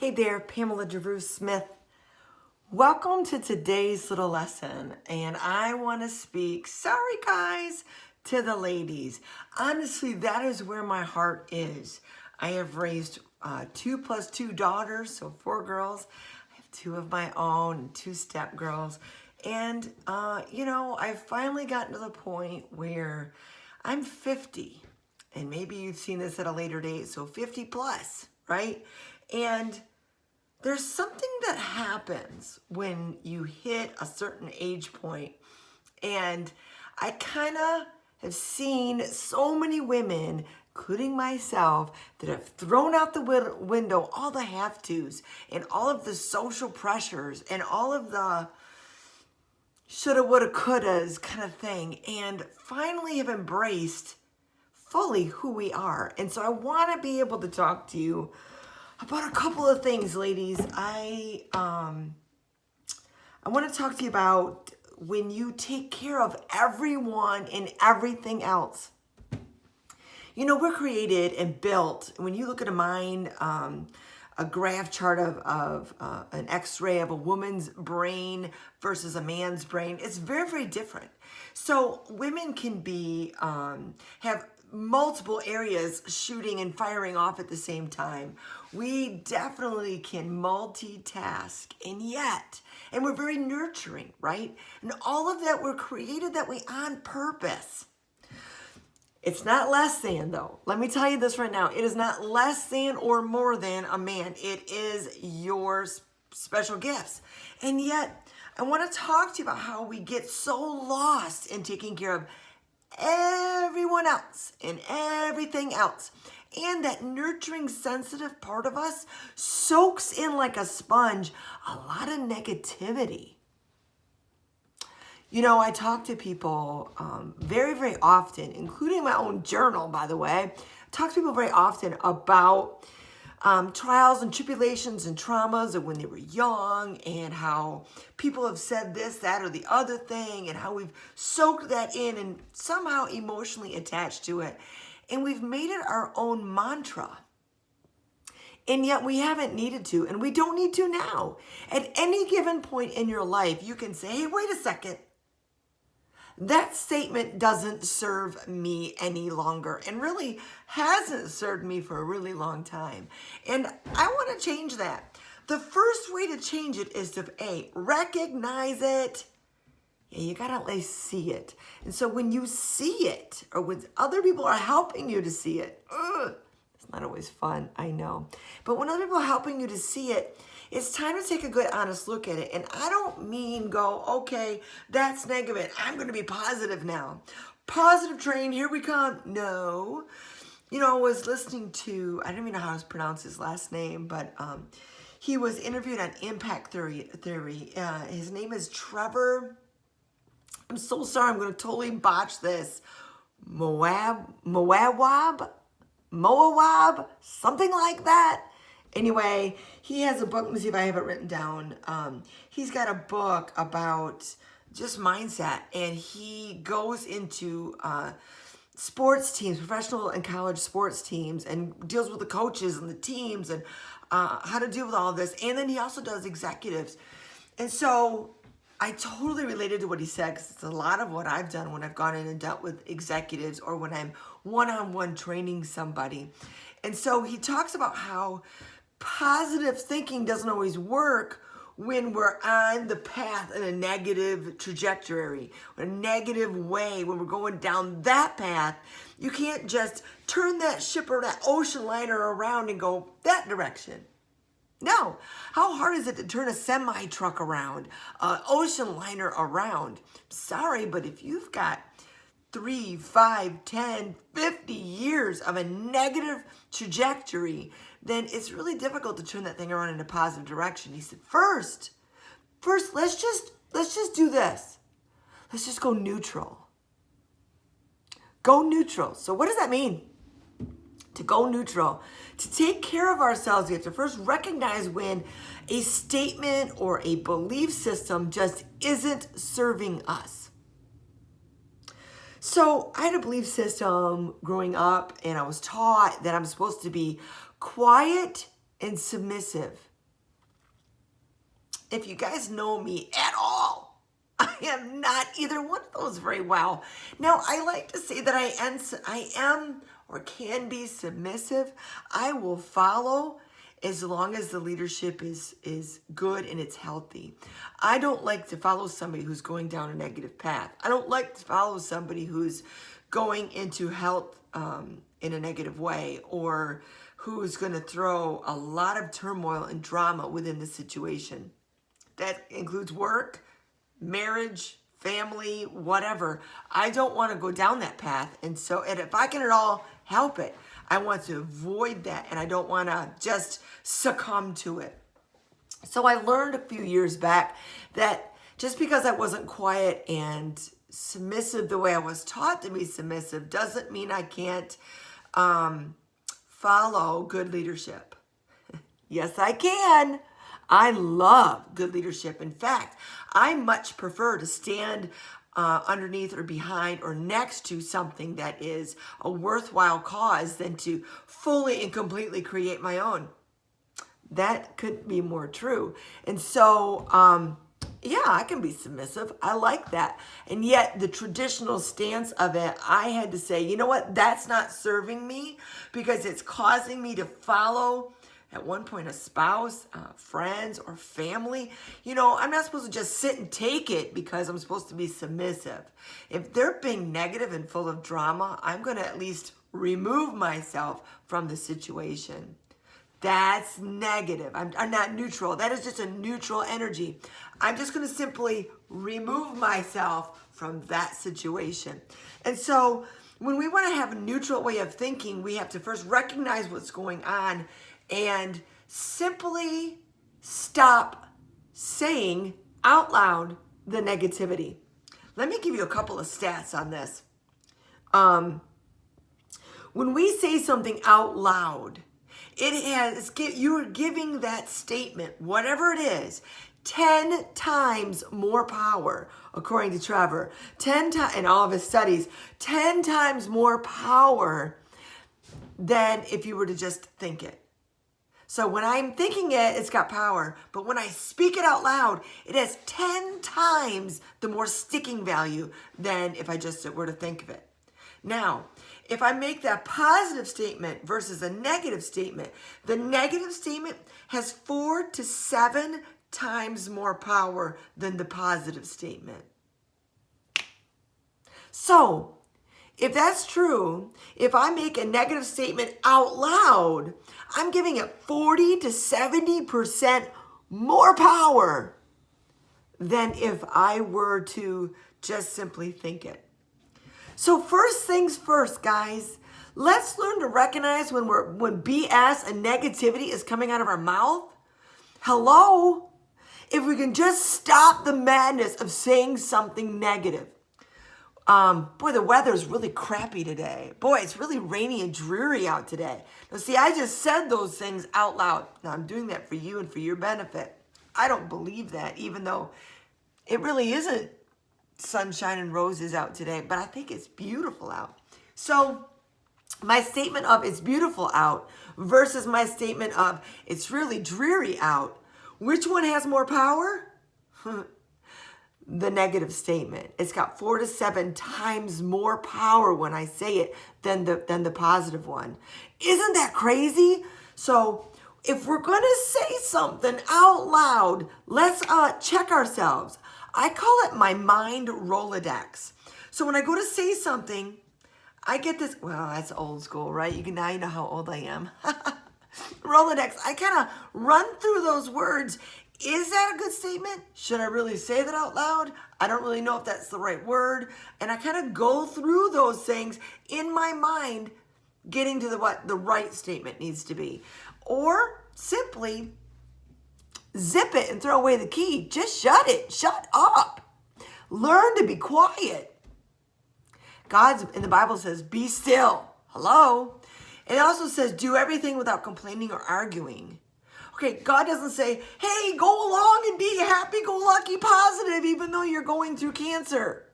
Hey there, Pamela DeVrou Smith. Welcome to today's little lesson. And I want to speak, sorry guys, to the ladies. Honestly, that is where my heart is. I have raised 2 plus 2 daughters, so 4 girls. I have 2 of my own and 2 step girls. And, I've finally gotten to the point where I'm 50. And maybe you've seen this at a later date, so 50 plus, right? And there's something that happens when you hit a certain age point. And I kind of have seen so many women, including myself, that have thrown out the window all the have-tos and all of the social pressures and all of the shoulda, woulda, couldas kind of thing, and finally have embraced fully who we are. And so I want to be able to talk to you about a couple of things, ladies. I want to talk to you about when you take care of everyone and everything else. You know, we're created and built. When you look at a mind, a graph chart of an x-ray of a woman's brain versus a man's brain, it's very, very different. So women can be, have multiple areas shooting and firing off at the same time. We definitely can multitask, and we're very nurturing, right? And all of that, we're created that way on purpose. It's not less than, though. Let me tell you this right now. It is not less than or more than a man. It is your special gifts. And yet, I want to talk to you about how we get so lost in taking care of everyone else and everything else. And that nurturing, sensitive part of us soaks in like a sponge a lot of negativity. You know, I talk to people very, very often, including my own journal, by the way. I talk to people very often about trials and tribulations and traumas of when they were young, and how people have said this, that, or the other thing, and how we've soaked that in and somehow emotionally attached to it. And we've made it our own mantra. And yet we haven't needed to, and we don't need to now. At any given point in your life, you can say, hey, wait a second. That statement doesn't serve me any longer, and really hasn't served me for a really long time. And I want to change that. The first way to change it is to recognize it. Yeah, you got to at least see it. And so when you see it, or when other people are helping you to see it, it's not always fun, I know. But when other people are helping you to see it, it's time to take a good, honest look at it. And I don't mean go, okay, that's negative. I'm going to be positive now. Positive train, here we come. No. You know, I was listening to, I don't even know how to pronounce his last name, but he was interviewed on impact theory. His name is Trevor. I'm so sorry. I'm going to totally botch this. Moawad, something like that. Anyway, he has a book. Let me see if I have it written down. He's got a book about just mindset, and he goes into sports teams, professional and college sports teams, and deals with the coaches and the teams and how to deal with all of this. And then he also does executives. And so I totally related to what he said, because it's a lot of what I've done when I've gone in and dealt with executives, or when I'm one-on-one training somebody. And so he talks about how positive thinking doesn't always work when we're on the path in a negative trajectory, or a negative way, when we're going down that path. You can't just turn that ship or that ocean liner around and go that direction. No. How hard is it to turn a semi-truck around, an ocean liner around? Sorry, but if you've got 3, 5, 10, 50 years of a negative trajectory, then it's really difficult to turn that thing around in a positive direction. He said, first, let's just do this. Let's just go neutral. Go neutral. So what does that mean? To go neutral. To take care of ourselves, we have to first recognize when a statement or a belief system just isn't serving us. So I had a belief system growing up, and I was taught that I'm supposed to be quiet and submissive. if you guys know me at all, I am not either one of those very well. Now, I like to say that I am or can be submissive. I will follow as long as the leadership is good and it's healthy. I don't like to follow somebody who's going down a negative path. I don't like to follow somebody who's going into health in a negative way, or who's going to throw a lot of turmoil and drama within the situation. That includes work, marriage, family, whatever. I don't want to go down that path. And if I can at all help it, I want to avoid that, and I don't want to just succumb to it. So I learned a few years back that just because I wasn't quiet and submissive the way I was taught to be submissive doesn't mean I can't follow good leadership. Yes, I can. I love good leadership. In fact, I much prefer to stand underneath or behind or next to something that is a worthwhile cause than to fully and completely create my own. That could be more true. And so, yeah, I can be submissive. I like that. And yet the traditional stance of it, I had to say, you know what? That's not serving me, because it's causing me to follow at one point a spouse, friends, or family. You know, I'm not supposed to just sit and take it because I'm supposed to be submissive. If they're being negative and full of drama, I'm going to at least remove myself from the situation. That's negative. I'm not neutral. That is just a neutral energy. I'm just going to simply remove myself from that situation. And so when we want to have a neutral way of thinking, we have to first recognize what's going on and simply stop saying out loud the negativity. Let me give you a couple of stats on this. When we say something out loud, you are giving that statement, whatever it is, 10 times more power, according to Trevor. 10 times, in all of his studies, 10 times more power than if you were to just think it. So when I'm thinking it, it's got power. But when I speak it out loud, it has 10 times the more sticking value than if I just were to think of it. Now, if I make that positive statement versus a negative statement, the negative statement has 4 to 7 times more power than the positive statement. So, if that's true, if I make a negative statement out loud, I'm giving it 40 to 70% more power than if I were to just simply think it. So first things first, guys, let's learn to recognize when BS and negativity is coming out of our mouth. Hello? If we can just stop the madness of saying something negative. Boy, the weather's really crappy today. Boy, it's really rainy and dreary out today. Now, see, I just said those things out loud. Now, I'm doing that for you and for your benefit. I don't believe that, even though it really isn't sunshine and roses out today, but I think it's beautiful out. So, my statement of it's beautiful out versus my statement of it's really dreary out, which one has more power? The negative statement. It's got 4 to 7 times more power when I say it than the positive one. Isn't that crazy? So if we're going to say something out loud, let's check ourselves. I call it my mind Rolodex. So when I go to say something, I get this, well, that's old school, right? Now you know how old I am. Rolodex. I kind of run through those words. Is that a good statement? Should I really say that out loud? I don't really know if that's the right word. And I kind of go through those things in my mind, getting to what the right statement needs to be. Or simply zip it and throw away the key. Just shut it. Shut up. Learn to be quiet. God in the Bible says, be still. Hello? It also says, do everything without complaining or arguing. Okay, God doesn't say, hey, go along and be happy-go-lucky positive even though you're going through cancer.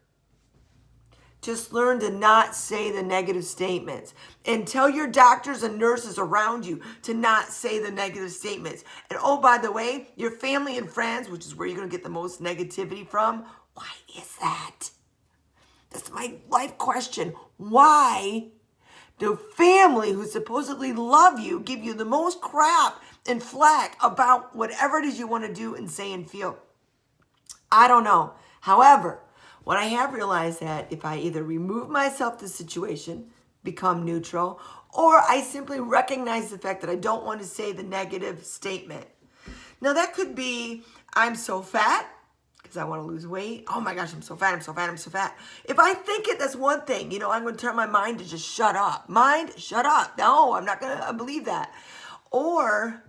Just learn to not say the negative statements. And tell your doctors and nurses around you to not say the negative statements. And oh, by the way, your family and friends, which is where you're going to get the most negativity from, why is that? That's my life question. Why do family who supposedly love you give you the most crap and flack about whatever it is you want to do and say and feel? I don't know. However, what I have realized that if I either remove myself from the situation, become neutral, or I simply recognize the fact that I don't want to say the negative statement. Now that could be, I'm so fat because I want to lose weight. Oh my gosh, I'm so fat, I'm so fat, I'm so fat. If I think it, that's one thing. I'm going to turn my mind to just shut up. Mind, shut up. No, I'm not going to believe that. Or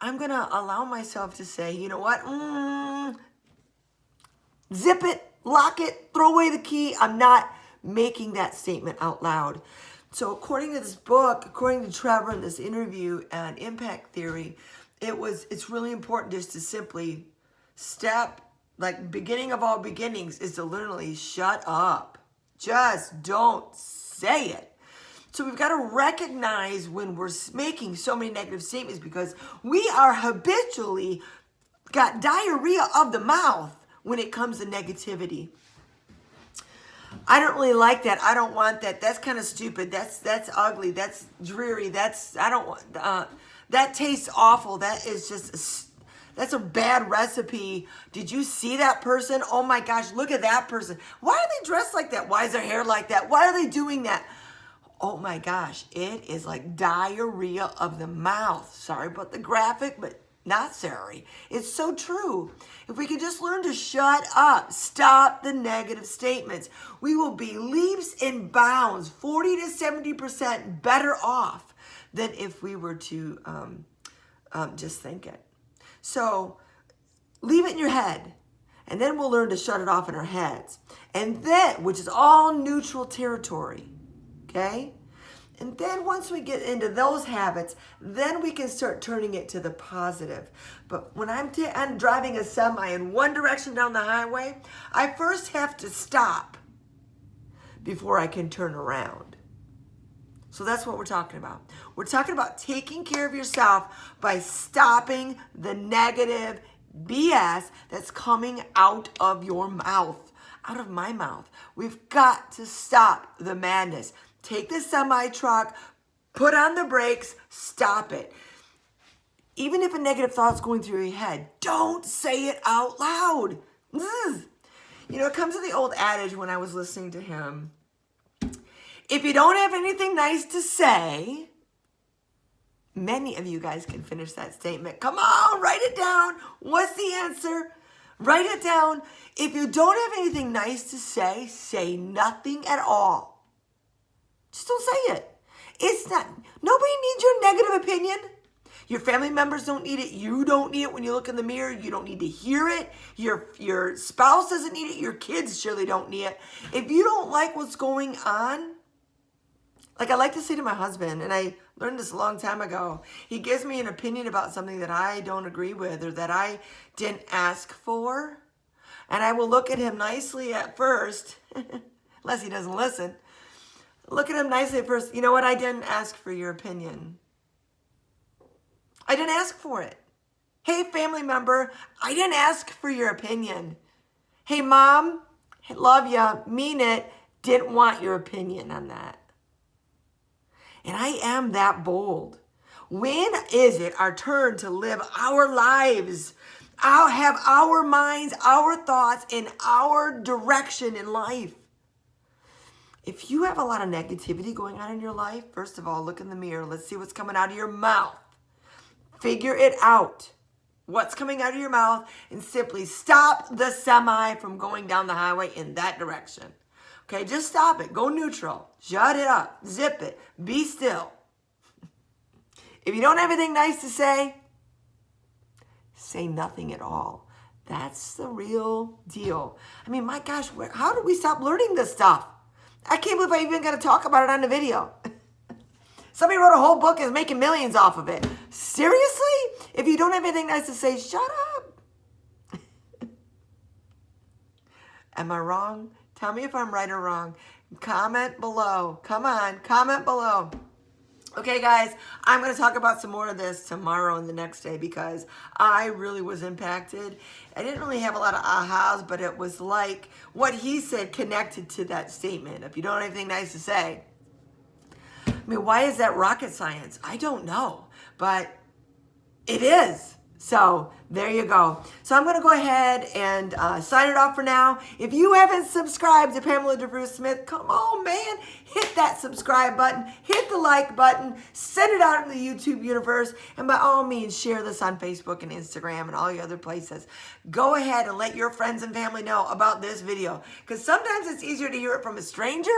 I'm going to allow myself to say, you know what? Zip it, lock it, throw away the key. I'm not making that statement out loud. So according to this book, according to Trevor in this interview and impact theory, it's really important just to simply beginning of all beginnings is to literally shut up. Just don't say it. So we've got to recognize when we're making so many negative statements because we are habitually got diarrhea of the mouth when it comes to negativity. I don't really like that. I don't want that. That's kind of stupid. That's ugly. That's dreary. I don't want, that tastes awful. That's a bad recipe. Did you see that person? Oh my gosh, look at that person. Why are they dressed like that? Why is their hair like that? Why are they doing that? Oh my gosh, it is like diarrhea of the mouth. Sorry about the graphic, but not sorry. It's so true. If we can just learn to shut up, stop the negative statements, we will be leaps and bounds, 40 to 70% better off than if we were to just think it. So leave it in your head, and then we'll learn to shut it off in our heads. And then, which is all neutral territory, okay? And then once we get into those habits, then we can start turning it to the positive. But when I'm driving a semi in one direction down the highway, I first have to stop before I can turn around. So that's what we're talking about. We're talking about taking care of yourself by stopping the negative BS that's coming out of your mouth, out of my mouth. We've got to stop the madness. Take the semi-truck, put on the brakes, stop it. Even if a negative thought's going through your head, don't say it out loud. It comes to the old adage when I was listening to him. If you don't have anything nice to say, many of you guys can finish that statement. Come on, write it down. What's the answer? Write it down. If you don't have anything nice to say nothing at all. Just don't say it. Nobody needs your negative opinion. Your family members don't need it. You don't need it when you look in the mirror. You don't need to hear it. Your spouse doesn't need it. Your kids surely don't need it. If you don't like what's going on, like I like to say to my husband, and I learned this a long time ago, he gives me an opinion about something that I don't agree with or that I didn't ask for, and I will look at him nicely at first, unless he doesn't listen. Look at him nicely at first. You know what? I didn't ask for your opinion. I didn't ask for it. Hey, family member, I didn't ask for your opinion. Hey, mom, love ya, mean it, didn't want your opinion on that. And I am that bold. When is it our turn to live our lives? Have our minds, our thoughts, and our direction in life? If you have a lot of negativity going on in your life, first of all, look in the mirror. Let's see what's coming out of your mouth. Figure it out. What's coming out of your mouth, and simply stop the semi from going down the highway in that direction. Okay, just stop it. Go neutral. Shut it up. Zip it. Be still. If you don't have anything nice to say nothing at all. That's the real deal. I mean, my gosh, how did we stop learning this stuff? I can't believe I even got to talk about it on the video. Somebody wrote a whole book and is making millions off of it. Seriously? If you don't have anything nice to say, shut up. Am I wrong? Tell me if I'm right or wrong. Comment below. Come on, comment below. Okay, guys, I'm going to talk about some more of this tomorrow and the next day because I really was impacted. I didn't really have a lot of ahas, but it was like what he said connected to that statement. If you don't have anything nice to say, I mean, why is that rocket science? I don't know, but it is. So there you go. So I'm going to go ahead and sign it off for now. If you haven't subscribed to Pamela DeVrou Smith, come on, man. Hit that subscribe button. Hit the like button. Send it out in the YouTube universe. And by all means, share this on Facebook and Instagram and all your other places. Go ahead and let your friends and family know about this video. Because sometimes it's easier to hear it from a stranger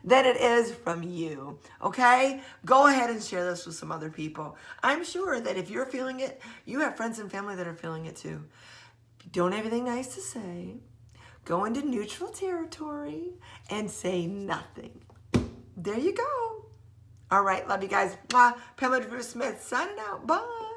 than it is from you, okay? Go ahead and share this with some other people. I'm sure that if you're feeling it, you have friends and family that are feeling it too. If you don't have anything nice to say, go into neutral territory and say nothing. There you go. All right, love you guys. Mwah. Pamela DeVrou Smith signing out. Bye.